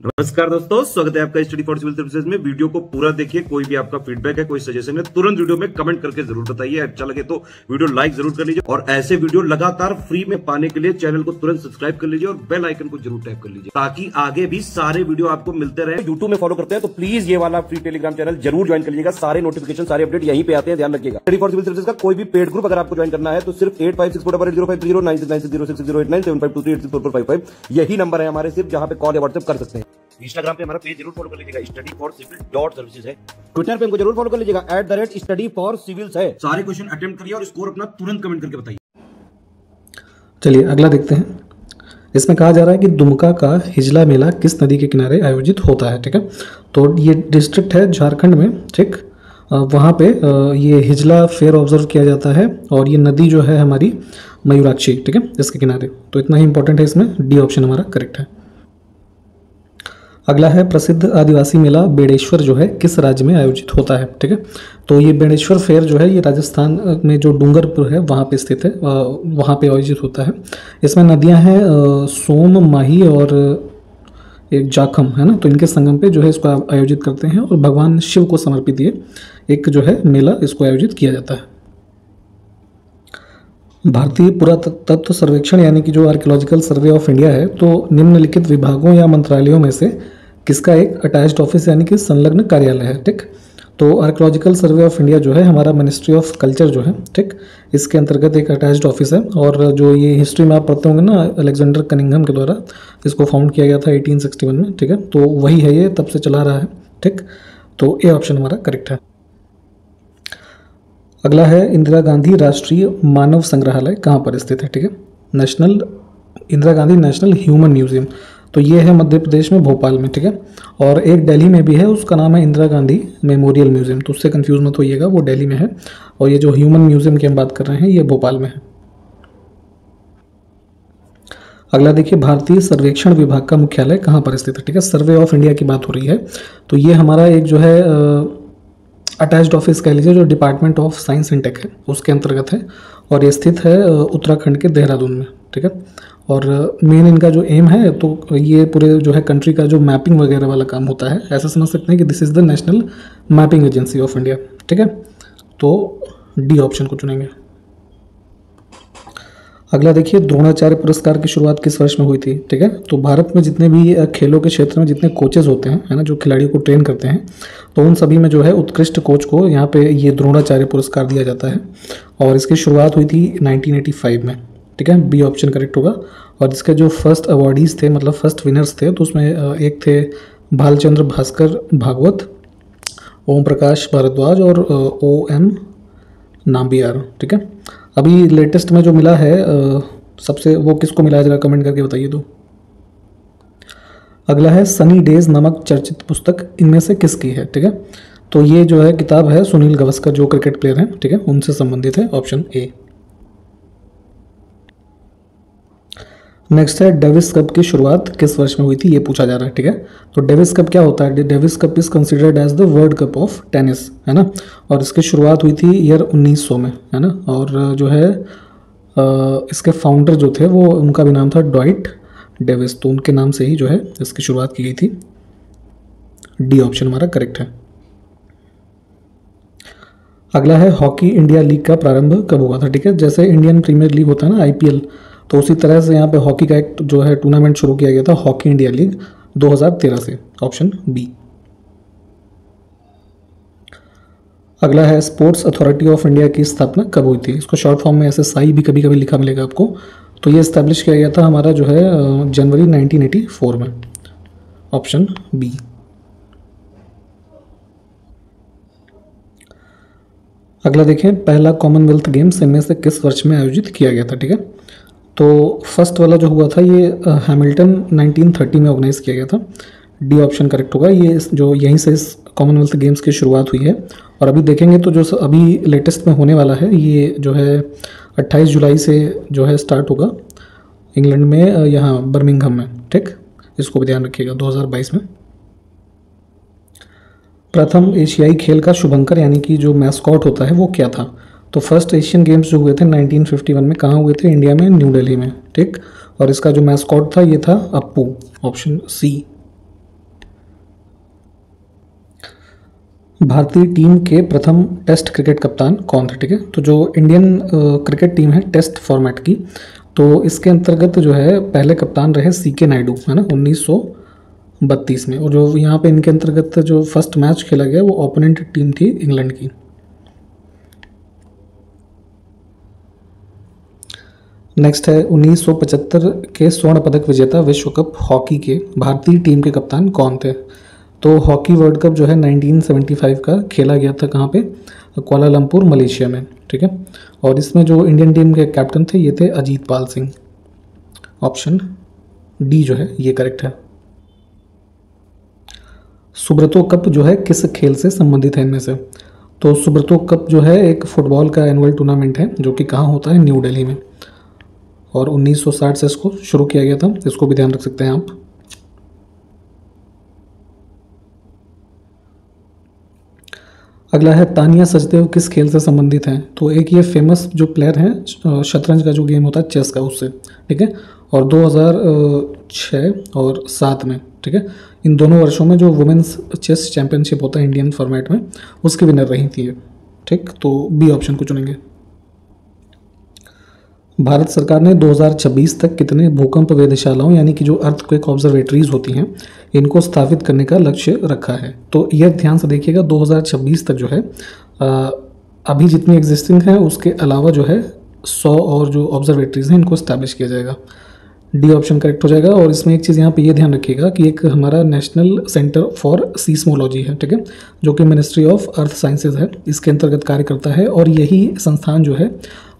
नमस्कार दोस्तों, स्वागत है आपका स्टडी फॉर सिविल सर्विसेज में। वीडियो को पूरा देखिए। कोई भी आपका फीडबैक है, कोई सजेशन है, तुरंत वीडियो में कमेंट करके जरूर बताइए। अच्छा लगे तो वीडियो लाइक जरूर कर लीजिए और ऐसे वीडियो लगातार फ्री में पाने के लिए चैनल को तुरंत सब्सक्राइब कर लीजिए और बेल आइकन को जरूर टैप कर लीजिए ताकि आगे भी सारे वीडियो आपको मिलते रहे। यूट्यूब में फॉलो करते हैं तो प्लीज ये वाला फ्री टेलीग्राम चैनल जरूर ज्वाइन कर लीजिएगा। सारे नोटिफिकेशन, सारे अपडेट यहीं पे आते हैं, ध्यान रखिएगा। स्टडी फॉर सिविल सर्विसेज का कोई भी पेड ग्रुप अगर आपको ज्वाइन करना है तो सिर्फ 85648056060609697523864455 यही नंबर है हमारे, सिर्फ जहां पे कॉल या व्हाट्सएप कर सकते हैं। इंस्टाग्राम पे हमारा पेज जरूर फॉलो कर लीजिएगा, स्टडी फॉर सिविल .सर्विसेज है। ट्विटर पे हमको जरूर फॉलो कर लीजिएगा, @study for civils है। सारे क्वेश्चन अटेम्प्ट करिए और स्कोर अपना तुरंत कमेंट करके बताइए। चलिए अगला देखते हैं। इसमें कहा जा रहा है कि दुमका का हिजला मेला किस नदी के किनारे आयोजित होता है। ठीक है, तो ये डिस्ट्रिक्ट है झारखंड में। ठीक, वहाँ पे ये हिजला फेयर ऑब्जर्व किया जाता है और ये नदी जो है हमारी मयूराक्षी, ठीक है, इसके किनारे। तो इतना ही इंपॉर्टेंट है, इसमें डी ऑप्शन हमारा करेक्ट है। अगला है प्रसिद्ध आदिवासी मेला बेड़ेश्वर जो है किस राज्य में आयोजित होता है। ठीक है, तो ये बेड़ेश्वर फेयर जो है ये राजस्थान में जो डूंगरपुर है वहाँ पे स्थित है, वहाँ पे आयोजित होता है। इसमें नदियाँ हैं सोम, माही और एक जाखम, है ना। तो इनके संगम पे जो है इसको आयोजित करते हैं और भगवान शिव को समर्पित ये एक जो है मेला इसको आयोजित किया जाता है। भारतीय पुरातत्व सर्वेक्षण यानी कि जो आर्कियोलॉजिकल सर्वे ऑफ इंडिया है, तो निम्नलिखित विभागों या मंत्रालयों में से किसका एक अटैच्ड ऑफिस यानी कि संलग्न कार्यालय है। ठीक, तो आर्कियोलॉजिकल सर्वे ऑफ इंडिया जो है हमारा मिनिस्ट्री ऑफ कल्चर जो है, ठीक, इसके अंतर्गत एक अटैच्ड ऑफिस है। और जो ये हिस्ट्री में आप पढ़ते होंगे ना, अलेक्जेंडर कनिंघम के द्वारा इसको फाउंड किया गया था 1861 में। ठीक है, तो वही है, ये तब से चला रहा है। ठीक, तो ए ऑप्शन हमारा करेक्ट है। अगला है इंदिरा गांधी राष्ट्रीय मानव संग्रहालय कहाँ पर स्थित है। ठीक है, national Indira Gandhi national human museum, तो ये है मध्य प्रदेश में भोपाल में। ठीक है, और एक दिल्ली में भी है, उसका नाम है इंदिरा गांधी मेमोरियल म्यूजियम, तो उससे कंफ्यूज मत होइएगा, वो दिल्ली में है। और ये जो ह्यूमन म्यूजियम की हम बात कर रहे हैं ये भोपाल में है। अगला देखिए, भारतीय सर्वेक्षण विभाग का मुख्यालय कहाँ पर स्थित है। ठीक है, सर्वे ऑफ इंडिया की बात हो रही है, तो ये हमारा एक जो है अटैच्ड ऑफिस कह लीजिए, जो department of science and tech है उसके अंतर्गत है और ये स्थित है उत्तराखंड के देहरादून में। ठीक है, और मेन इनका जो एम है, तो ये पूरे जो है कंट्री का जो मैपिंग वगैरह वाला काम होता है, ऐसा समझ सकते हैं कि this is the national mapping agency of India. ठीक है, तो डी ऑप्शन को चुनेंगे। अगला देखिए, द्रोणाचार्य पुरस्कार की शुरुआत किस वर्ष में हुई थी। ठीक है, तो भारत में जितने भी खेलों के क्षेत्र में जितने कोचेज होते हैं, है ना, जो खिलाड़ियों को ट्रेन करते हैं, तो उन सभी में जो है उत्कृष्ट कोच को यहाँ पे ये द्रोणाचार्य पुरस्कार दिया जाता है और इसकी शुरुआत हुई थी 1985 में। ठीक है, बी ऑप्शन करेक्ट होगा। और इसके जो फर्स्ट अवॉर्डीज़ थे, मतलब फर्स्ट विनर्स थे, तो उसमें एक थे भालचंद्र भास्कर भागवत, ओम प्रकाश भारद्वाज और OM नाम्बियार। ठीक है, अभी लेटेस्ट में जो मिला है सबसे, वो किसको मिला है जरा कमेंट करके बताइए। तो अगला है सनी डेज नामक चर्चित पुस्तक इनमें से किसकी है। ठीक है, तो ये जो है किताब है सुनील गावस्कर जो क्रिकेट प्लेयर हैं, ठीक है, उनसे संबंधित है, ऑप्शन ए। नेक्स्ट है डेविस कप की शुरुआत किस वर्ष में हुई थी, ये पूछा जा रहा है। ठीक है, तो डेविस कप क्या होता है, Davis cup is considered as the world cup of tennis, है ना, और इसकी शुरुआत हुई थी ईयर 1900 में, है ना। और जो है इसके फाउंडर जो थे वो, उनका भी नाम था ड्वाइट डेविस, तो उनके नाम से ही जो है इसकी शुरुआत की गई थी। डी ऑप्शन हमारा करेक्ट है। अगला है हॉकी इंडिया लीग का प्रारंभ कब हुआ था। ठीक है, जैसे इंडियन प्रीमियर लीग होता है ना, IPL, तो उसी तरह से यहाँ पे हॉकी का एक जो है टूर्नामेंट शुरू किया गया था, हॉकी इंडिया लीग 2013 से, ऑप्शन बी। अगला है स्पोर्ट्स अथॉरिटी ऑफ इंडिया की स्थापना कब हुई थी। इसको शॉर्ट फॉर्म में SSI भी कभी कभी लिखा मिलेगा आपको। तो ये इस्टेब्लिश किया गया था हमारा जो है जनवरी 1984 में, ऑप्शन बी। अगला देखें, पहला कॉमनवेल्थ गेम्स इनमें से किस वर्ष में आयोजित किया गया था। ठीक है, तो फर्स्ट वाला जो हुआ था ये हैमिल्टन 1930 में ऑर्गेनाइज किया गया था। डी ऑप्शन करेक्ट होगा। ये जो यहीं से इस कॉमनवेल्थ गेम्स की शुरुआत हुई है। और अभी देखेंगे तो जो अभी लेटेस्ट में होने वाला है ये जो है 28 जुलाई से जो है स्टार्ट होगा इंग्लैंड में, यहाँ बर्मिंघम में। ठीक, इसको भी ध्यान रखिएगा 2022 में। प्रथम एशियाई खेल का शुभंकर यानी कि जो मैस्कॉट होता है वो क्या था। तो फर्स्ट एशियन गेम्स जो हुए थे 1951 में, कहाँ हुए थे, इंडिया में, न्यू दिल्ली में। ठीक, और इसका जो मैस्कॉट था ये था अप्पू, ऑप्शन सी। भारतीय टीम के प्रथम टेस्ट क्रिकेट कप्तान कौन थे? ठीक है, तो जो इंडियन क्रिकेट टीम है टेस्ट फॉर्मेट की, तो इसके अंतर्गत जो है पहले कप्तान रहे सीके नायडू, है ना, 1932 में। और जो यहाँ पे इनके अंतर्गत जो फर्स्ट मैच खेला गया वो ओपोनेंट टीम थी इंग्लैंड की। नेक्स्ट है 1975 के स्वर्ण पदक विजेता विश्व कप हॉकी के भारतीय टीम के कप्तान कौन थे? तो हॉकी वर्ल्ड कप जो है 1975 का खेला गया था कहाँ पे? कुआलालंपुर, मलेशिया में। ठीक है, और इसमें जो इंडियन टीम के कैप्टन थे ये थे अजीत पाल सिंह। ऑप्शन डी जो है ये करेक्ट है। सुब्रतो कप जो है किस खेल से संबंधित है इनमें से? तो सुब्रतो कप जो है एक फुटबॉल का एनुअल टूर्नामेंट है जो कि कहाँ होता है? न्यू दिल्ली में, और 1960 से इसको शुरू किया गया था, इसको भी ध्यान रख सकते हैं आप। अगला है तानिया सचदेव किस खेल से संबंधित हैं? तो एक ये फेमस जो प्लेयर हैं शतरंज का जो गेम होता है चेस का, उससे। ठीक है, और 2006 और 7 में, ठीक है, इन दोनों वर्षों में जो वुमेन्स चेस चैंपियनशिप होता है इंडियन फॉर्मेट में, उसकी विनर रही थी ये। ठीक, तो बी ऑप्शन को चुनेंगे। भारत सरकार ने 2026 तक कितने भूकंप वेधशालाओं यानी कि जो अर्थक्वेक ऑब्जर्वेटरीज होती हैं इनको स्थापित करने का लक्ष्य रखा है? तो यह ध्यान से देखिएगा, 2026 तक जो है अभी जितनी एग्जिस्टिंग है उसके अलावा जो है 100 और जो ऑब्जर्वेटरीज हैं इनको स्टैब्लिश किया जाएगा। डी ऑप्शन करेक्ट हो जाएगा। और इसमें एक चीज़ यहाँ पे ये ध्यान रखिएगा कि एक हमारा नेशनल सेंटर फॉर सीस्मोलॉजी है, ठीक है, जो कि मिनिस्ट्री ऑफ अर्थ साइंसेज है, इसके अंतर्गत कार्य करता है। और यही संस्थान जो है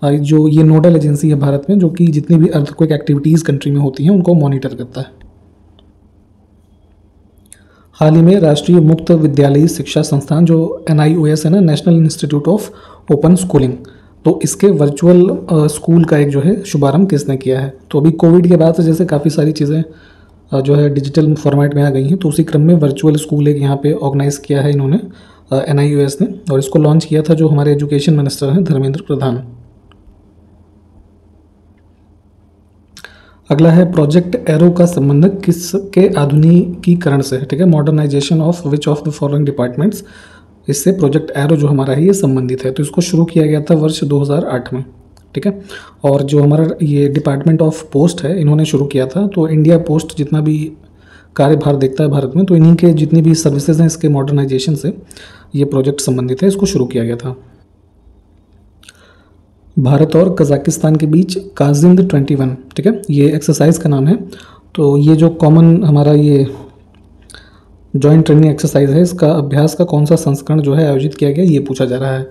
जो ये नोडल एजेंसी है भारत में जो कि जितनी भी अर्थक्वेक एक्टिविटीज़ कंट्री में होती हैं उनको मॉनिटर करता है। हाल ही में राष्ट्रीय मुक्त विद्यालयी शिक्षा संस्थान जो NIOS है ना, national institute of open schooling, तो इसके वर्चुअल स्कूल का एक जो है शुभारंभ किसने किया है? तो अभी कोविड के बाद से जैसे काफ़ी सारी चीज़ें जो है डिजिटल फॉर्मेट में आ गई हैं, तो उसी क्रम में वर्चुअल स्कूल एक यहाँ पे ऑर्गेनाइज़ किया है इन्होंने NIOS ने, और इसको लॉन्च किया था जो हमारे एजुकेशन मिनिस्टर हैं धर्मेंद्र प्रधान। अगला है प्रोजेक्ट एरो का संबंध किसके आधुनिकीकरण से है? ठीक है, modernisation of which of the following departments, इससे प्रोजेक्ट एरो जो हमारा है ये संबंधित है। तो इसको शुरू किया गया था वर्ष 2008 में। ठीक है, और जो हमारा ये डिपार्टमेंट ऑफ पोस्ट है इन्होंने शुरू किया था। तो इंडिया पोस्ट जितना भी कार्यभार देखता है भारत में, तो इन्हीं के जितनी भी सर्विसेज हैं इसके मॉडर्नाइजेशन से ये प्रोजेक्ट संबंधित है, इसको शुरू किया गया था। भारत और कजाकिस्तान के बीच काजिंद 21, ठीक है, ये एक्सरसाइज का नाम है। तो ये जो कॉमन हमारा ये जॉइंट ट्रेनिंग एक्सरसाइज है, इसका अभ्यास का कौन सा संस्करण जो है आयोजित किया गया ये पूछा जा रहा है।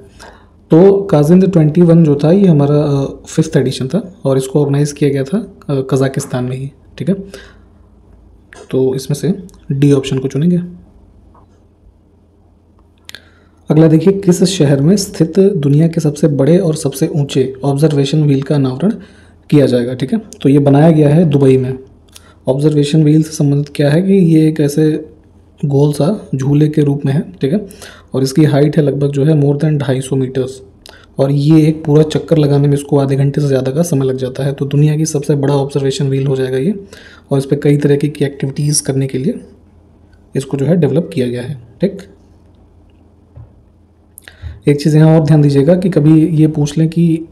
तो काजिंद 21 जो था ये हमारा 5th एडिशन था और इसको ऑर्गेनाइज किया गया था कजाकिस्तान में ही। ठीक है, तो इसमें से डी ऑप्शन को चुनेंगे। अगला देखिए, किस शहर में स्थित दुनिया के सबसे बड़े और सबसे ऊंचे ऑब्जर्वेशन व्हील का अनावरण किया जाएगा? ठीक है, तो ये बनाया गया है दुबई में। ऑब्जर्वेशन व्हील से संबंधित क्या है कि ये एक ऐसे गोल सा झूले के रूप में है, ठीक है, और इसकी हाइट है लगभग जो है मोर देन 250 मीटर्स, और ये एक पूरा चक्कर लगाने में इसको आधे घंटे से ज़्यादा का समय लग जाता है। तो दुनिया की सबसे बड़ा ऑब्जर्वेशन व्हील हो जाएगा ये, और इस पर कई तरह की एक्टिविटीज़ करने के लिए इसको जो है डेवलप किया गया है। ठीक, एक चीज़ यहाँ और ध्यान दीजिएगा कि कभी ये पूछ लें कि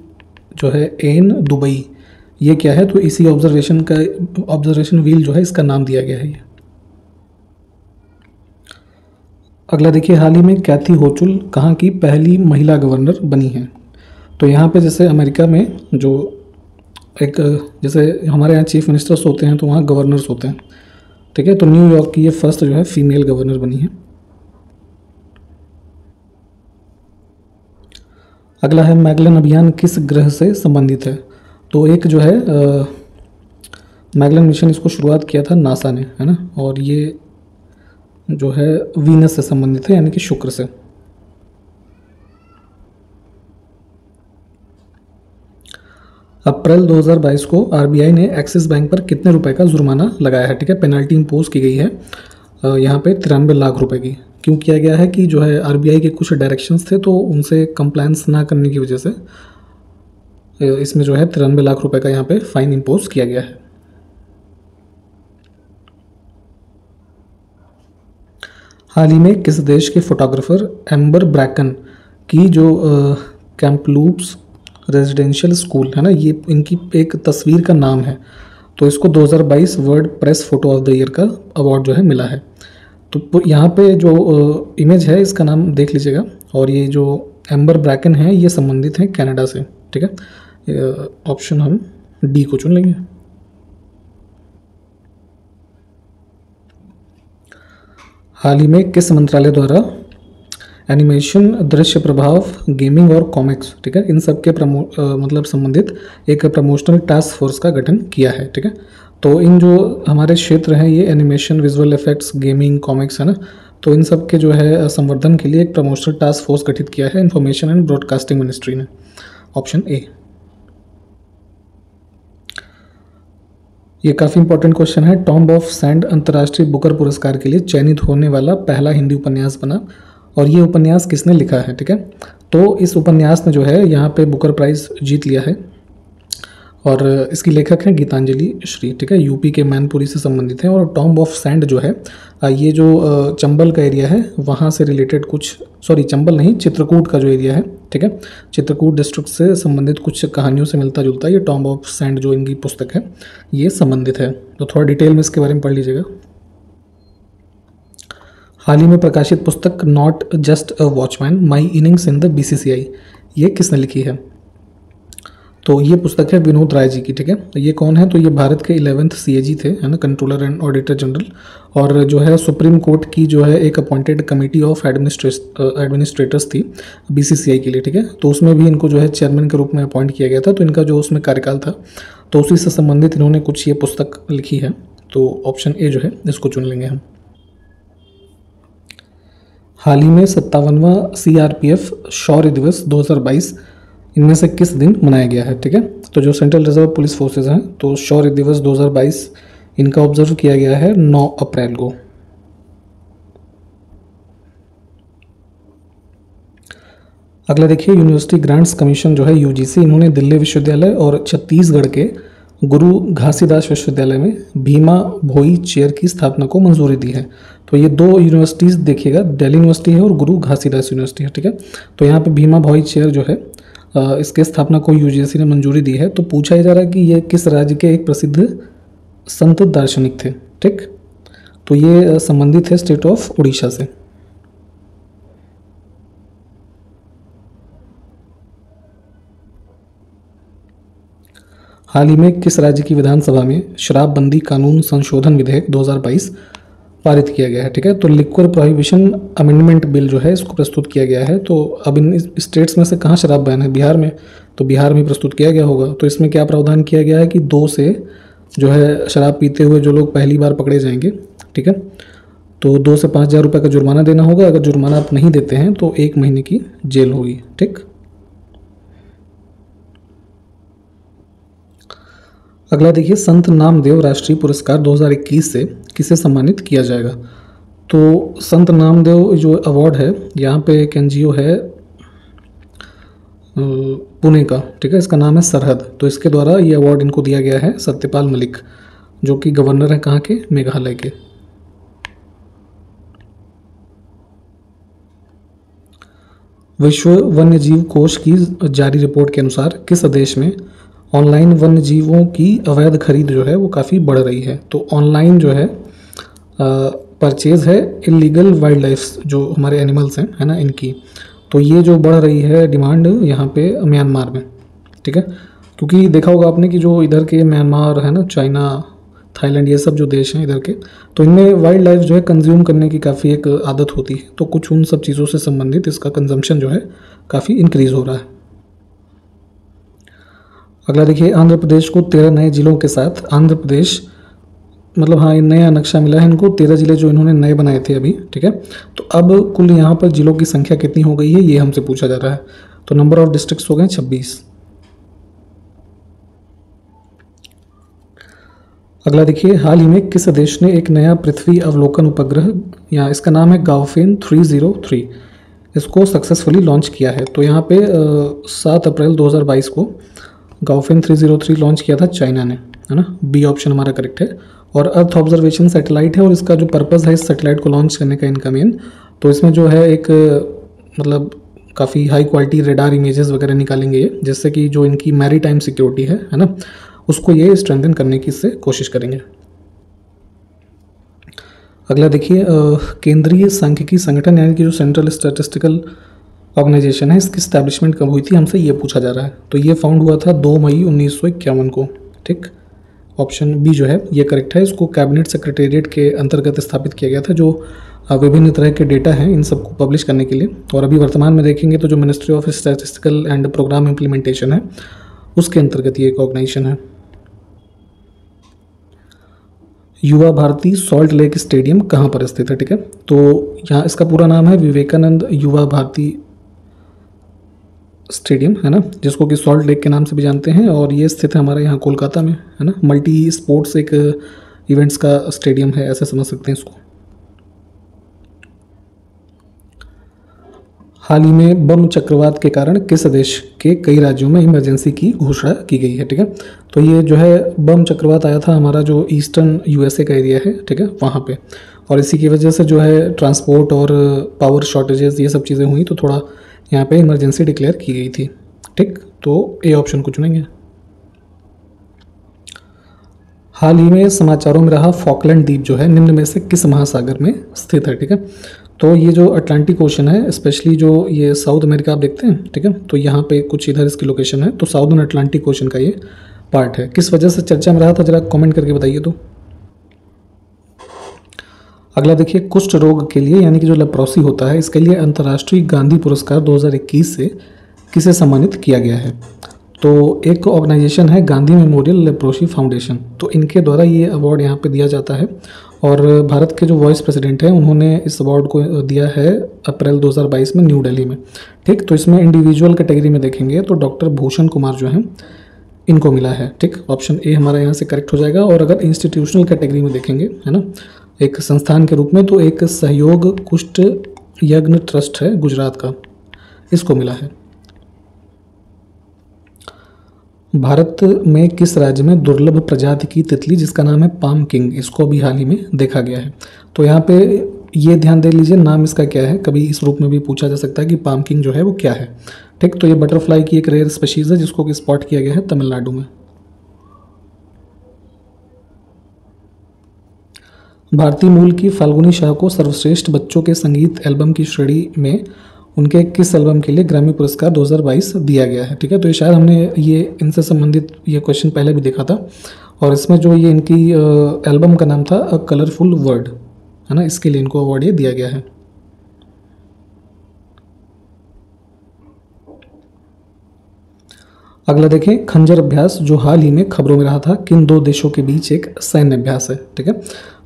जो है एन दुबई ये क्या है, तो इसी ऑब्जर्वेशन व्हील जो है इसका नाम दिया गया है ये। अगला देखिए, हाल ही में कैथी होचुल कहाँ की पहली महिला गवर्नर बनी है? तो यहाँ पे जैसे अमेरिका में जो एक जैसे हमारे यहाँ चीफ मिनिस्टर्स होते हैं तो वहाँ गवर्नर्स होते हैं, ठीक है, तो न्यूयॉर्क की ये फर्स्ट जो है फीमेल गवर्नर बनी है। अगला है मैगलन अभियान किस ग्रह से संबंधित है? तो एक जो है मैगलन मिशन, इसको शुरुआत किया था नासा ने, है ना, और ये जो है वीनस से संबंधित है यानी कि शुक्र से। अप्रैल 2022 को आरबीआई ने एक्सिस बैंक पर कितने रुपए का जुर्माना लगाया है? ठीक है, पेनल्टी इम्पोज की गई है यहाँ पे 93 लाख रुपए की। क्यों किया गया है कि जो है आरबीआई के कुछ डायरेक्शंस थे तो उनसे कंप्लायंस ना करने की वजह से इसमें जो है 93 लाख रुपए का यहाँ पे फाइन इम्पोज किया गया है। हाल ही में किस देश के फोटोग्राफर एम्बर ब्रैकन की जो कैम्पलूप्स रेजिडेंशियल स्कूल है ना, ये इनकी एक तस्वीर का नाम है, तो इसको 2022 world press photo of the year का अवार्ड जो है मिला है। तो यहाँ पे जो इमेज है इसका नाम देख लीजिएगा, और ये जो एम्बर ब्रैकन है ये संबंधित है कनाडा से, ठीक है। ऑप्शन हम डी को चुन लेंगे। हाल ही में किस मंत्रालय द्वारा एनिमेशन, दृश्य प्रभाव, गेमिंग और कॉमिक्स, ठीक है, इन सब के मतलब संबंधित एक प्रमोशनल टास्क फोर्स का गठन किया है, ठीक है। तो इन जो हमारे क्षेत्र हैं ये animation, visual effects, gaming, comics है ना, तो इन सब के जो है संवर्धन के लिए एक प्रमोशनल टास्क फोर्स गठित किया है इंफॉर्मेशन एंड ब्रॉडकास्टिंग मिनिस्ट्री ने। Option A. ये काफ़ी इंपॉर्टेंट क्वेश्चन है। टॉम्ब ऑफ सैंड अंतर्राष्ट्रीय बुकर पुरस्कार के लिए चयनित होने वाला पहला हिंदी उपन्यास बना, और ये उपन्यास किसने लिखा है, ठीक है। तो इस उपन्यास ने जो है यहाँ पे बुकर प्राइज़ जीत लिया है, और इसकी लेखक हैं गीतांजलि श्री, ठीक है, यूपी के मैनपुरी से संबंधित हैं। और टॉम्ब ऑफ सैंड जो है ये जो चंबल का एरिया है वहाँ से रिलेटेड कुछ, सॉरी चंबल नहीं, चित्रकूट का जो एरिया है, ठीक है, चित्रकूट डिस्ट्रिक्ट से संबंधित कुछ कहानियों से मिलता जुलता है ये टॉम्ब ऑफ सैंड जो इनकी पुस्तक है ये संबंधित है। तो थोड़ा डिटेल में इसके बारे में पढ़ लीजिएगा। हाल ही में प्रकाशित पुस्तक not just a watchman, my innings in the BCCI, ये किसने लिखी है? तो ये पुस्तक है विनोद राय जी की, ठीक है। ये कौन है? तो ये भारत के 11th CAG थे, है ना, कंट्रोलर एंड ऑडिटर जनरल, और जो है सुप्रीम कोर्ट की जो है एक अपॉइंटेड कमेटी ऑफ एडमिनिस्ट्रेटर्स थी बीसीसीआई के लिए, ठीक है। तो उसमें भी इनको जो है चेयरमैन के रूप में अपॉइंट किया गया था, तो इनका जो उसमें कार्यकाल था तो उसी से संबंधित इन्होंने कुछ ये पुस्तक लिखी है। तो ऑप्शन ए जो है इसको चुन लेंगे हम। हाल ही में 57वां CRPF शौर्य दिवस 2022 इनमें से किस दिन मनाया गया है, ठीक है। तो जो सेंट्रल रिजर्व पुलिस फोर्सेज हैं तो शौर्य दिवस 2022 इनका ऑब्जर्व किया गया है 9 अप्रैल को। अगला देखिए, यूनिवर्सिटी ग्रांट्स कमीशन जो है UGC, इन्होंने दिल्ली विश्वविद्यालय और छत्तीसगढ़ के गुरु घासीदास विश्वविद्यालय में भीमा भोई चेयर की स्थापना को मंजूरी दी है। तो ये दो यूनिवर्सिटीज़ देखिएगा, दिल्ली यूनिवर्सिटी है और गुरु घासीदास यूनिवर्सिटी है, ठीक है। तो यहाँ पे भीमा भोई चेयर जो है इसके स्थापना को UGC ने मंजूरी दी है। तो पूछा जा रहा है कि ये किस राज्य के एक प्रसिद्ध संत दार्शनिक थे, ठीक। तो ये संबंधित है स्टेट ऑफ उड़ीसा से। हाल ही में किस राज्य की विधानसभा में शराबबंदी कानून संशोधन विधेयक 2022 पारित किया गया है, ठीक है। तो लिक्वर प्रोहिबिशन अमेंडमेंट बिल जो है इसको प्रस्तुत किया गया है। तो अब इन स्टेट्स में से कहाँ शराब बैन है? बिहार में, तो बिहार में प्रस्तुत किया गया होगा। तो इसमें क्या प्रावधान किया गया है कि 2 से जो है शराब पीते हुए जो लोग पहली बार पकड़े जाएंगे, ठीक है, तो 2 से 5,000 रुपये का जुर्माना देना होगा। अगर जुर्माना आप नहीं देते हैं तो 1 महीने की जेल होगी, ठीक। अगला देखिए, संत नामदेव राष्ट्रीय पुरस्कार 2021 से किसे सम्मानित किया जाएगा? तो संत नामदेव जो अवार्ड है यहाँ पे एक NGO है पुणे का, ठीक है, इसका नाम है सरहद। तो इसके द्वारा ये अवार्ड इनको दिया गया है सत्यपाल मलिक, जो कि गवर्नर हैं कहाँ के? मेघालय के। विश्व वन्यजीव कोष की जारी रिपोर्ट के अनुसार किस देश में ऑनलाइन वन्य जीवों की अवैध खरीद जो है वो काफ़ी बढ़ रही है? तो ऑनलाइन जो है परचेज़ है इलीगल वाइल्ड लाइफ जो हमारे एनिमल्स हैं, है ना, इनकी, तो ये जो बढ़ रही है डिमांड यहाँ पे म्यांमार में, ठीक है। क्योंकि देखा होगा आपने कि जो इधर के म्यांमार है ना, चाइना, थाईलैंड, ये सब जो देश हैं इधर के, तो इनमें वाइल्ड लाइफ जो है कंज्यूम करने की काफ़ी एक आदत होती है। तो कुछ उन सब चीज़ों से संबंधित इसका कंजम्पशन जो है काफ़ी इंक्रीज़ हो रहा है। अगला देखिए, आंध्र प्रदेश को 13 नए जिलों के साथ आंध्र प्रदेश, मतलब हाँ, नया नक्शा मिला है इनको, 13 जिले जो इन्होंने नए बनाए थे अभी, ठीक है। तो अब कुल यहाँ पर जिलों की संख्या कितनी हो गई है ये हमसे पूछा जा रहा है। तो नंबर ऑफ डिस्ट्रिक्ट्स हो गए 26। अगला देखिए, हाल ही में किस देश ने एक नया पृथ्वी अवलोकन उपग्रह, या इसका नाम है गाओफेन 303, इसको सक्सेसफुली लॉन्च किया है? तो यहाँ पे 7 अप्रैल 2022 को गाओफेन 303 लॉन्च किया था चाइना ने, है ना। बी ऑप्शन हमारा करेक्ट है। और अर्थ ऑब्जर्वेशन सैटेलाइट है और इसका जो पर्पज़ है इस सैटेलाइट को लॉन्च करने का इनका मेन, तो इसमें जो है एक मतलब काफ़ी हाई क्वालिटी रेडार इमेजेस वगैरह निकालेंगे ये, जिससे कि जो इनकी मैरीटाइम सिक्योरिटी है ना, उसको ये स्ट्रेंथन करने की इससे कोशिश करेंगे। अगला देखिए, केंद्रीय सांख्यिकी संगठन यानी कि जो सेंट्रल स्टैटिस्टिकल ऑर्गेनाइजेशन है, इसकी स्टैब्लिशमेंट कब हुई थी हमसे ये पूछा जा रहा है। तो ये फाउंड हुआ था 2 मई 1951 को। ठीक, ऑप्शन बी जो है ये करेक्ट है। इसको कैबिनेट सेक्रेटेरिएट के अंतर्गत स्थापित किया गया था, जो विभिन्न तरह के डेटा हैं इन सबको पब्लिश करने के लिए। और अभी वर्तमान में देखेंगे तो जो ministry of statistical and programme implementation है उसके अंतर्गत ये एक ऑर्गेनाइजेशन है। युवा भारती सॉल्ट लेक स्टेडियम कहाँ पर स्थित है? ठीक है, तो यहाँ इसका पूरा नाम है विवेकानंद युवा भारती स्टेडियम, है ना, जिसको कि सॉल्ट लेक के नाम से भी जानते हैं, और ये स्थित है हमारे यहाँ कोलकाता में, है ना। मल्टी स्पोर्ट्स एक इवेंट्स का स्टेडियम है, ऐसे समझ सकते हैं इसको। हाल ही में बम चक्रवात के कारण किस देश के कई राज्यों में इमरजेंसी की घोषणा की गई है? ठीक है, तो ये जो है बम चक्रवात आया था हमारा जो ईस्टर्न यूएसए का एरिया है, ठीक है, वहाँ पे, और इसी की वजह से जो है ट्रांसपोर्ट और पावर शॉर्टेजेस ये सब चीज़ें हुई, तो थोड़ा यहाँ पे इमरजेंसी डिक्लेयर की गई थी। ठीक, तो ए ऑप्शन को चुनेंगे। हाल ही में समाचारों में रहा फॉकलैंड द्वीप जो है निम्न में से किस महासागर में स्थित है? ठीक है, तो ये जो अटलांटिक ओशन है, स्पेशली जो ये साउथ अमेरिका आप देखते हैं, ठीक है, तो यहाँ पे कुछ इधर इसकी लोकेशन है, तो साउदर्न अटलांटिक ओशन का ये पार्ट है। किस वजह से चर्चा में रहा था, जरा कमेंट करके बताइए। तो अगला देखिए, कुष्ठ रोग के लिए यानी कि जो लेप्रोसी होता है, इसके लिए अंतर्राष्ट्रीय गांधी पुरस्कार 2021 से किसे सम्मानित किया गया है? तो एक ऑर्गेनाइजेशन है गांधी मेमोरियल लेप्रोसी फाउंडेशन, तो इनके द्वारा ये अवार्ड यहाँ पे दिया जाता है। और भारत के जो वाइस प्रेसिडेंट हैं उन्होंने इस अवार्ड को दिया है अप्रैल 2022 में न्यू दिल्ली में। ठीक, तो इसमें इंडिविजुअल कैटेगरी में देखेंगे तो डॉक्टर भूषण कुमार जो हैं इनको मिला है। ठीक, ऑप्शन ए हमारा यहाँ से करेक्ट हो जाएगा। और अगर इंस्टीट्यूशनल कैटेगरी में देखेंगे, है ना, एक संस्थान के रूप में, तो एक सहयोग कुष्ठ यज्ञ ट्रस्ट है गुजरात का, इसको मिला है। भारत में किस राज्य में दुर्लभ प्रजाति की तितली जिसका नाम है पाम किंग, इसको भी हाल ही में देखा गया है? तो यहाँ पे ये ध्यान दे लीजिए नाम इसका क्या है, कभी इस रूप में भी पूछा जा सकता है कि पाम किंग जो है वो क्या है। ठीक, तो ये बटरफ्लाई की एक रेयर स्पीशीज है जिसको कि स्पॉट किया गया है तमिलनाडु में। भारतीय मूल की फाल्गुनी शाह को सर्वश्रेष्ठ बच्चों के संगीत एल्बम की श्रेणी में उनके किस एल्बम के लिए ग्रैमी पुरस्कार 2022 दिया गया है? ठीक है, तो ये शायद हमने ये इनसे संबंधित ये क्वेश्चन पहले भी देखा था, और इसमें जो ये इनकी एल्बम का नाम था अ कलरफुल वर्ड, है ना, इसके लिए इनको अवार्ड ये दिया गया है। अगला देखें, खंजर अभ्यास जो हाल ही में खबरों में रहा था किन 2 देशों के बीच एक सैन्य अभ्यास है? ठीक है,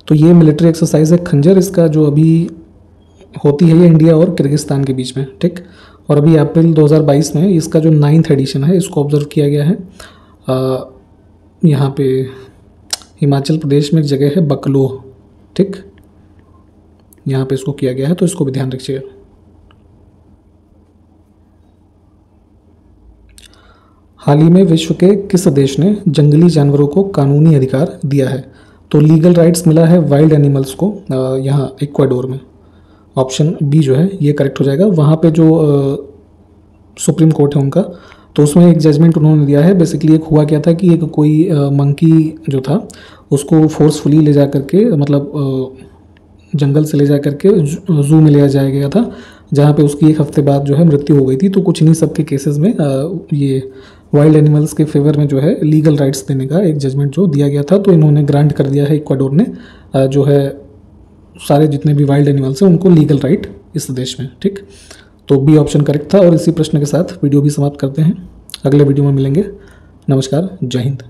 तो ये मिलिट्री एक्सरसाइज है खंजर, इसका जो अभी होती है ये इंडिया और किर्गिस्तान के बीच में। ठीक, और अभी अप्रैल 2022 में इसका जो 9th एडिशन है इसको ऑब्जर्व किया गया है। यहाँ पे हिमाचल प्रदेश में एक जगह है बकलोह, ठीक, यहाँ पे इसको किया गया है, तो इसको भी ध्यान रखिएगा। हाल ही में विश्व के किस देश ने जंगली जानवरों को कानूनी अधिकार दिया है? तो लीगल राइट्स मिला है वाइल्ड एनिमल्स को यहाँ इक्वाडोर में। ऑप्शन बी जो है ये करेक्ट हो जाएगा। वहाँ पे जो सुप्रीम कोर्ट है उनका, तो उसमें एक जजमेंट उन्होंने दिया है। बेसिकली एक हुआ क्या था कि एक कोई मंकी जो था उसको फोर्सफुली ले जा करके, मतलब जंगल से ले जा करके जू में ले जाया गया था, जहाँ पे उसकी 1 हफ्ते बाद जो है मृत्यु हो गई थी। तो कुछ इन्हीं सब के केसेस में ये वाइल्ड एनिमल्स के फेवर में जो है लीगल राइट्स देने का एक जजमेंट जो दिया गया था, तो इन्होंने ग्रांट कर दिया है इक्वाडोर ने, जो है सारे जितने भी वाइल्ड एनिमल्स हैं उनको लीगल राइट इस देश में। ठीक, तो बी ऑप्शन करेक्ट था। और इसी प्रश्न के साथ वीडियो भी समाप्त करते हैं। अगले वीडियो में मिलेंगे। नमस्कार, जय हिंद।